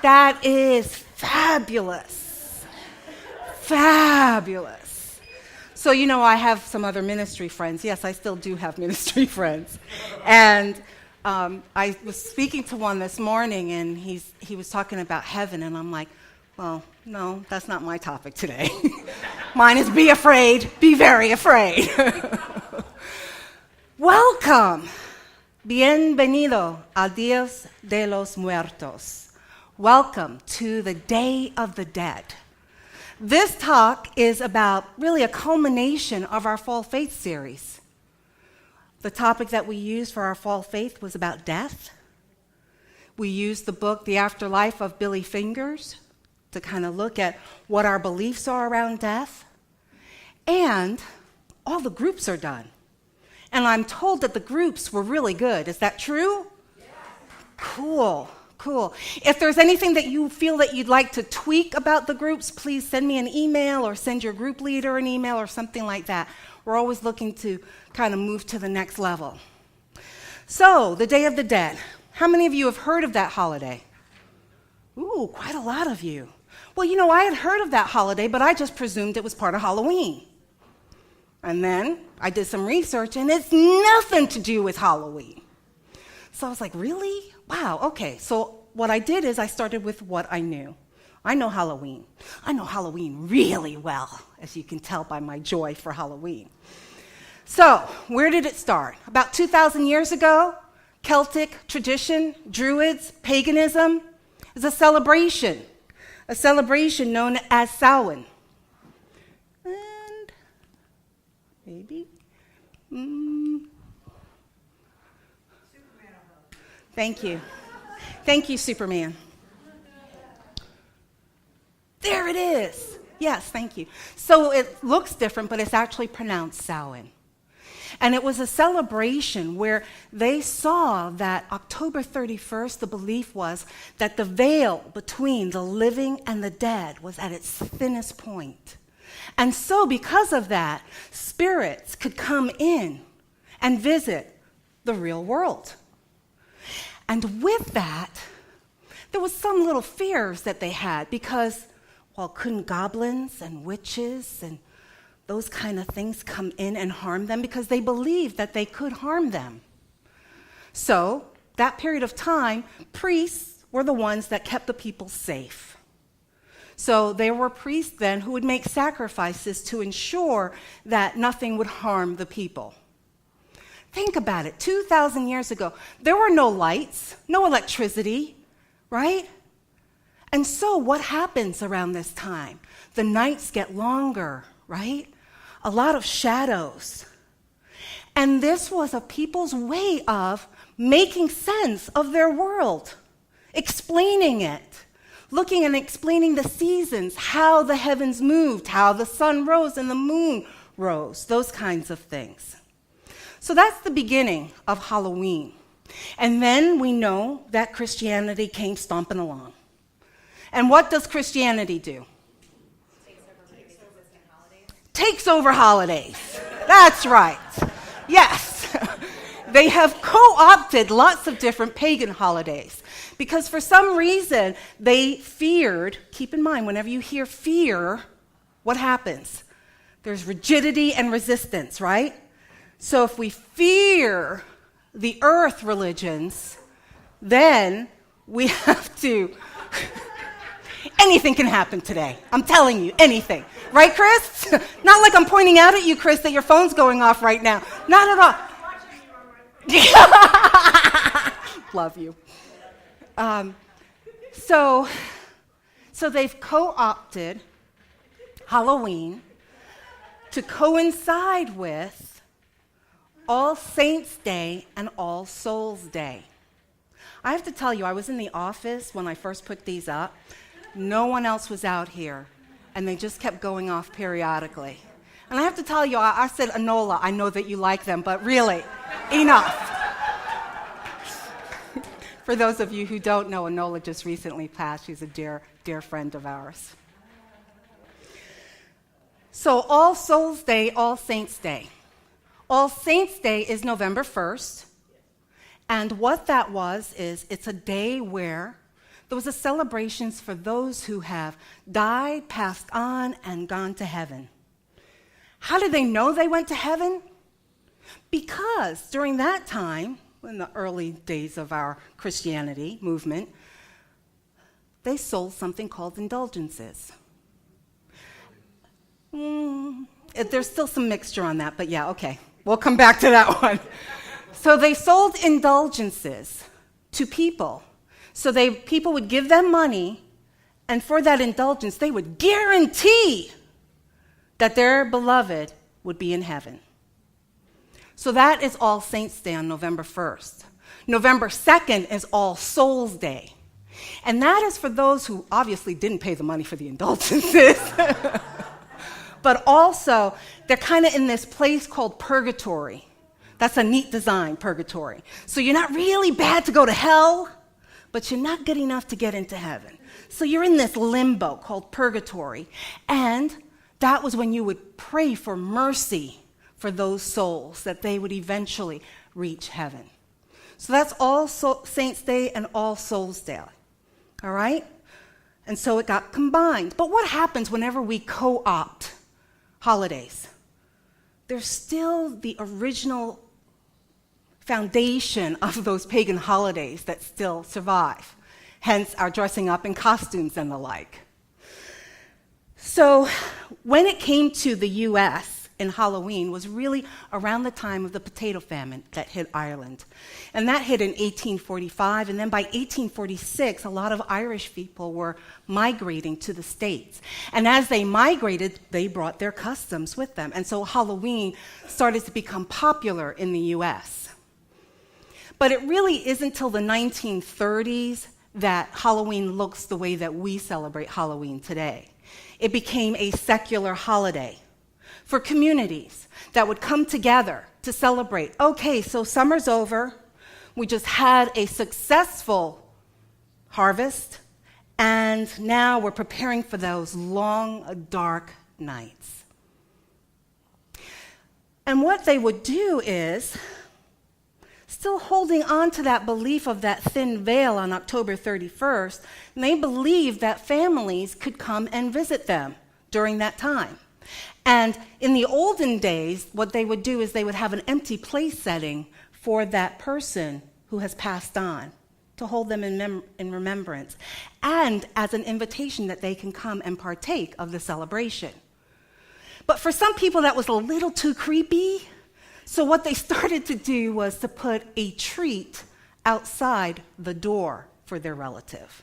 That is fabulous. Fabulous. So, I have some other ministry friends. Yes, I still do have ministry friends. And I was speaking to one this morning, and he was talking about heaven, and I'm like, well, no, that's not my topic today. Mine is be afraid, be very afraid. Welcome. Bienvenido al Días de los Muertos. Welcome to the Day of the Dead. This talk is about really a culmination of our Fall Faith series. The topic that we used for our Fall Faith was about death. We used the book The Afterlife of Billy Fingers to kind of look at what our beliefs are around death. And all the groups are done. And I'm told that the groups were really good. Is that true? Yes. Cool. If there's anything that you feel that you'd like to tweak about the groups, please send me an email or send your group leader an email or something like that. We're always looking to kind of move to the next level. So, the Day of the Dead. How many of you have heard of that holiday? Ooh, quite a lot of you. Well, I had heard of that holiday, but I just presumed it was part of Halloween. And then I did some research, and it's nothing to do with Halloween. So I was like, really? Wow, okay. So what I did is I started with what I knew. I know Halloween. I know Halloween really well, as you can tell by my joy for Halloween. So where did it start? About 2,000 years ago, Celtic tradition, Druids, paganism, is a celebration known as Samhain. And maybe, Thank you, Superman. There it is. Yes, thank you. So it looks different, but it's actually pronounced Samhain. And it was a celebration where they saw that October 31st, the belief was that the veil between the living and the dead was at its thinnest point. And so because of that, spirits could come in and visit the real world. And with that, there was some little fears that they had because, couldn't goblins and witches and those kind of things come in and harm them because they believed that they could harm them. So, that period of time, priests were the ones that kept the people safe. So there were priests then who would make sacrifices to ensure that nothing would harm the people. Think about it, 2,000 years ago, there were no lights, no electricity, right? And so what happens around this time? The nights get longer, right? A lot of shadows. And this was a people's way of making sense of their world, explaining it, looking and explaining the seasons, how the heavens moved, how the sun rose and the moon rose, those kinds of things. So that's the beginning of Halloween. And then we know that Christianity came stomping along. And what does Christianity do? Takes over holidays. That's right. Yes. They have co-opted lots of different pagan holidays because for some reason they feared, keep in mind, whenever you hear fear, what happens? There's rigidity and resistance, right? So if we fear the earth religions, then we have to... Anything can happen today. I'm telling you, anything. Right, Chris? Not like I'm pointing out at you, Chris, that your phone's going off right now. Not at all. Love you. So they've co-opted Halloween to coincide with All Saints' Day and All Souls' Day. I have to tell you, I was in the office when I first put these up. No one else was out here, and they just kept going off periodically. And I have to tell you, I said, Enola, I know that you like them, but really, enough. For those of you who don't know, Enola just recently passed. She's a dear, dear friend of ours. So All Souls' Day, All Saints' Day. All Saints' Day is November 1st. And what that was is it's a day where Those are celebrations for those who have died, passed on, and gone to heaven. How did they know they went to heaven? Because during that time, in the early days of our Christianity movement, they sold something called indulgences. There's still some mixture on that, but yeah, okay. We'll come back to that one. So they sold indulgences to people. So people would give them money, and for that indulgence, they would guarantee that their beloved would be in heaven. So that is All Saints' Day on November 1st. November 2nd is All Souls' Day. And that is for those who obviously didn't pay the money for the indulgences. But also, they're kind of in this place called purgatory. That's a neat design, purgatory. So you're not really bad to go to hell, but you're not good enough to get into heaven. So you're in this limbo called purgatory. And that was when you would pray for mercy for those souls, that they would eventually reach heaven. So that's All Saints' Day and All Souls' Day. All right? And so it got combined. But what happens whenever we co-opt holidays? There's still the original foundation of those pagan holidays that still survive, hence our dressing up in costumes and the like. So when it came to the U.S., and Halloween was really around the time of the potato famine that hit Ireland. And that hit in 1845, and then by 1846, a lot of Irish people were migrating to the States. And as they migrated, they brought their customs with them. And so Halloween started to become popular in the US. But it really isn't until the 1930s that Halloween looks the way that we celebrate Halloween today. It became a secular holiday for communities that would come together to celebrate. Okay, so summer's over. We just had a successful harvest, and now we're preparing for those long, dark nights. And what they would do is, still holding on to that belief of that thin veil on October 31st, they believed that families could come and visit them during that time. And in the olden days, what they would do is they would have an empty place setting for that person who has passed on, to hold them in remembrance, and as an invitation that they can come and partake of the celebration. But for some people, that was a little too creepy, so what they started to do was to put a treat outside the door for their relative.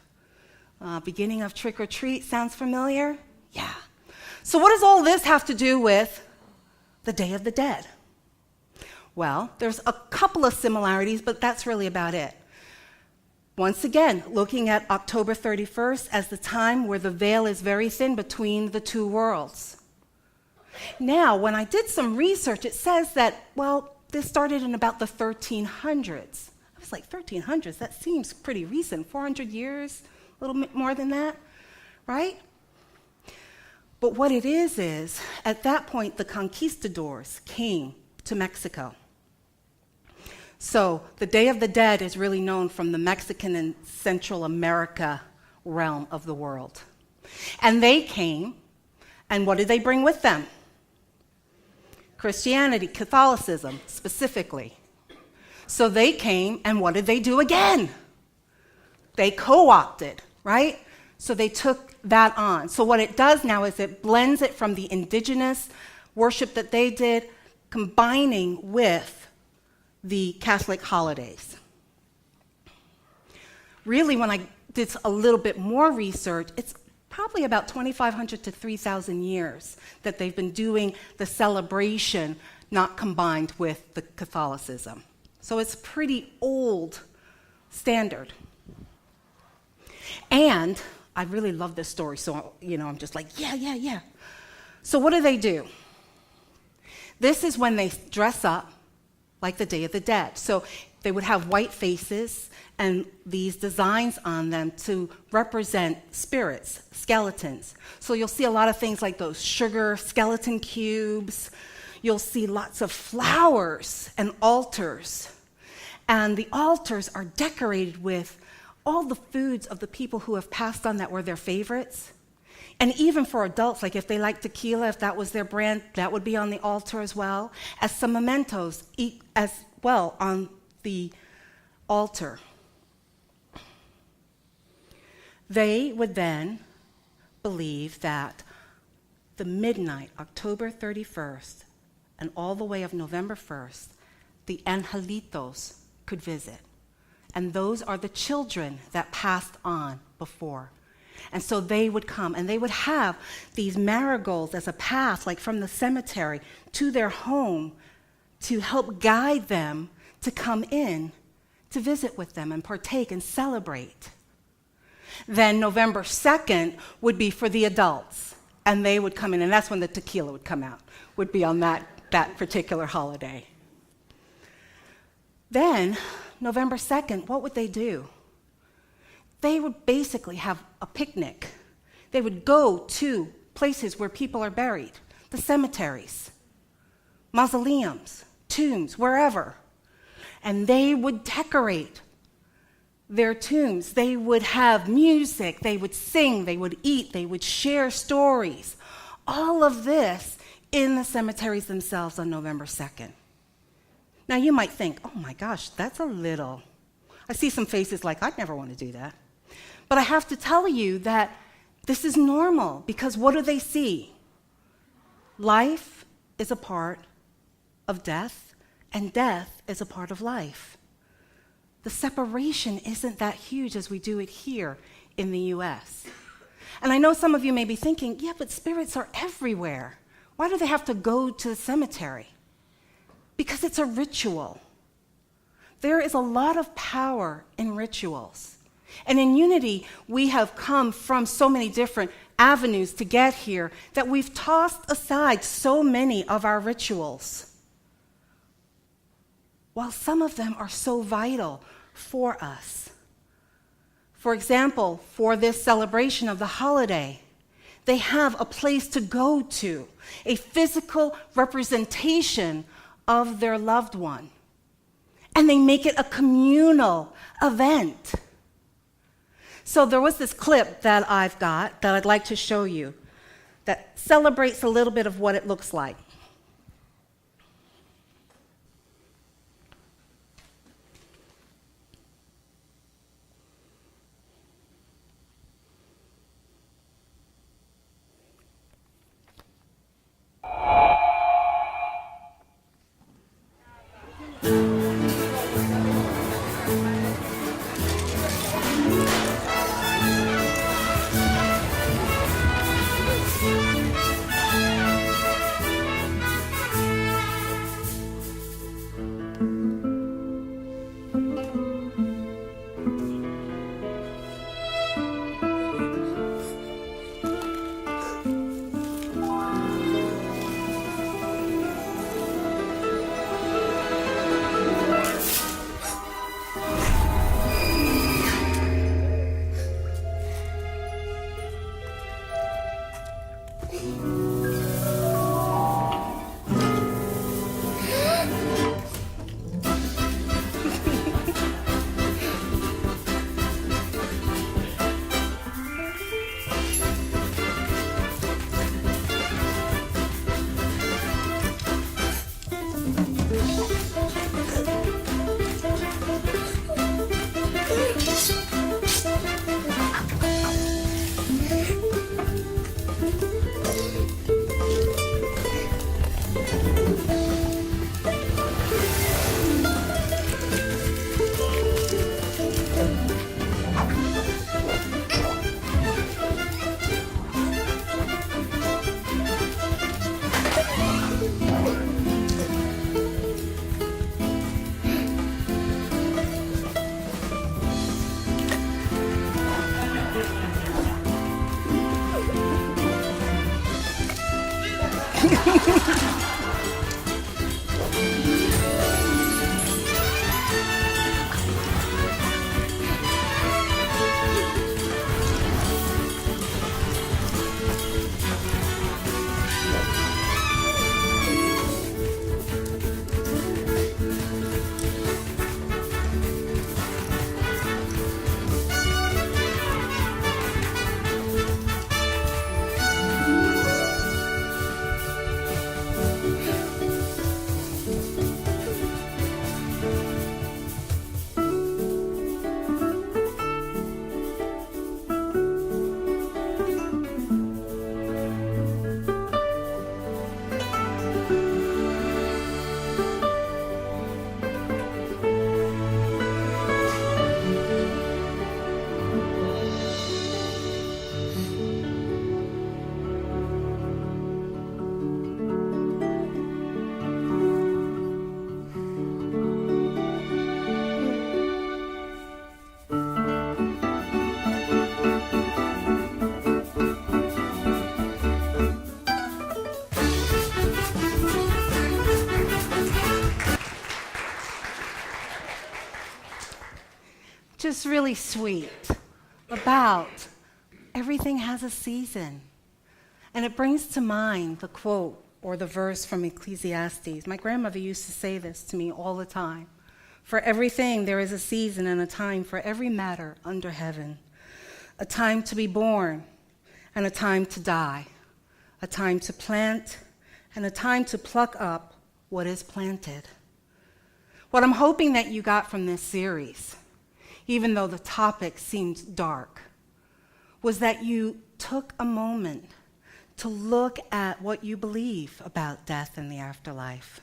Beginning of trick or treat, sounds familiar? Yeah. So what does all this have to do with the Day of the Dead? Well, there's a couple of similarities, but that's really about it. Once again, looking at October 31st as the time where the veil is very thin between the two worlds. Now, when I did some research, it says that, well, this started in about the 1300s. I was like, 1300s? That seems pretty recent. 400 years, a little bit more than that, right? But what it is, at that point, the conquistadors came to Mexico. So the Day of the Dead is really known from the Mexican and Central America realm of the world. And they came, and what did they bring with them? Christianity, Catholicism, specifically. So they came, and what did they do again? They co-opted, right? So they took that on. So what it does now is it blends it from the indigenous worship that they did, combining with the Catholic holidays. Really, when I did a little bit more research, it's probably about 2,500 to 3,000 years that they've been doing the celebration, not combined with the Catholicism. So it's pretty old standard. And I really love this story, so I'm just like, yeah. So what do? This is when they dress up like the Day of the Dead. So they would have white faces and these designs on them to represent spirits, skeletons. So you'll see a lot of things like those sugar skeleton cubes. You'll see lots of flowers and altars. And the altars are decorated with all the foods of the people who have passed on that were their favorites. And even for adults, like if they like tequila, if that was their brand, that would be on the altar as well, as some mementos as well on the altar. They would then believe that the midnight, October 31st, and all the way of November 1st, the angelitos could visit. And those are the children that passed on before. And so they would come, and they would have these marigolds as a path, like from the cemetery to their home, to help guide them to come in to visit with them and partake and celebrate. Then November 2nd would be for the adults, and they would come in, and that's when the tequila would come out, would be on that particular holiday. Then, November 2nd, what would they do? They would basically have a picnic. They would go to places where people are buried, the cemeteries, mausoleums, tombs, wherever. And they would decorate their tombs. They would have music, they would sing, they would eat, they would share stories. All of this in the cemeteries themselves on November 2nd. Now you might think, oh my gosh, that's a little. I see some faces like, I'd never want to do that. But I have to tell you that this is normal, because what do they see? Life is a part of death, and death is a part of life. The separation isn't that huge as we do it here in the US. And I know some of you may be thinking, yeah, but spirits are everywhere. Why do they have to go to the cemetery? Because it's a ritual. There is a lot of power in rituals. And in Unity, we have come from so many different avenues to get here that we've tossed aside so many of our rituals, while some of them are so vital for us. For example, for this celebration of the holiday, they have a place to go to, a physical representation of their loved one. And they make it a communal event. So there was this clip that I've got that I'd like to show you that celebrates a little bit of what it looks like. just really sweet about everything has a season. And it brings to mind the quote or the verse from Ecclesiastes. My grandmother used to say this to me all the time. For everything there is a season and a time for every matter under heaven. A time to be born and a time to die. A time to plant and a time to pluck up what is planted. What I'm hoping that you got from this series, even though the topic seemed dark, was that you took a moment to look at what you believe about death and the afterlife.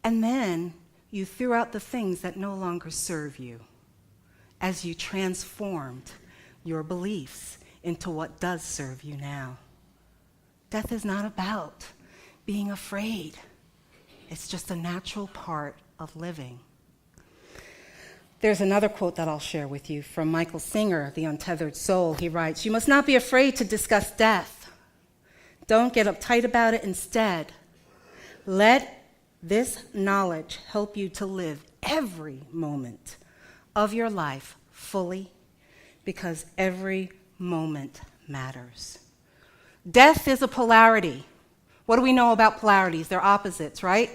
And then you threw out the things that no longer serve you as you transformed your beliefs into what does serve you now. Death is not about being afraid. It's just a natural part of living. There's another quote that I'll share with you from Michael Singer, The Untethered Soul. He writes, "You must not be afraid to discuss death. Don't get uptight about it. Instead, let this knowledge help you to live every moment of your life fully, because every moment matters." Death is a polarity. What do we know about polarities? They're opposites, right?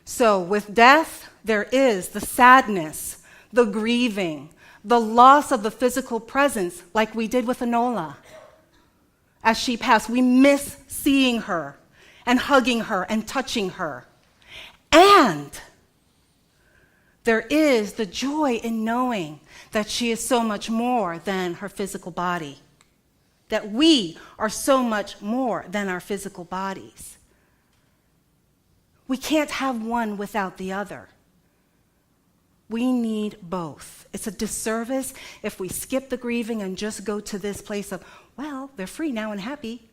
So with death, there is the sadness, the grieving, the loss of the physical presence, like we did with Enola. As she passed, we miss seeing her and hugging her and touching her. And there is the joy in knowing that she is so much more than her physical body, that we are so much more than our physical bodies. We can't have one without the other. We need both. It's a disservice if we skip the grieving and just go to this place of, well, they're free now and happy.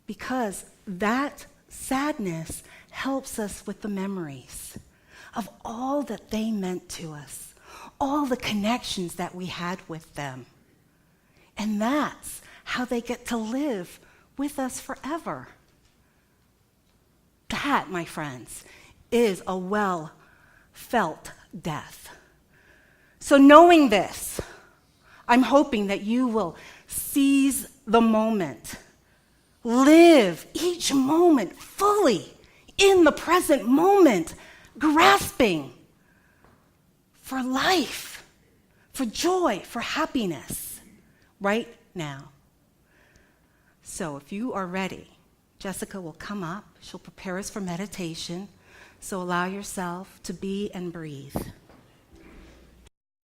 Because that sadness helps us with the memories of all that they meant to us, all the connections that we had with them. And that's how they get to live with us forever. That, my friends, is a well-felt death. So knowing this, I'm hoping that you will seize the moment, live each moment fully in the present moment, grasping for life, for joy, for happiness right now. So if you are ready, Jessica will come up. She'll prepare us for meditation. So allow yourself to be and breathe.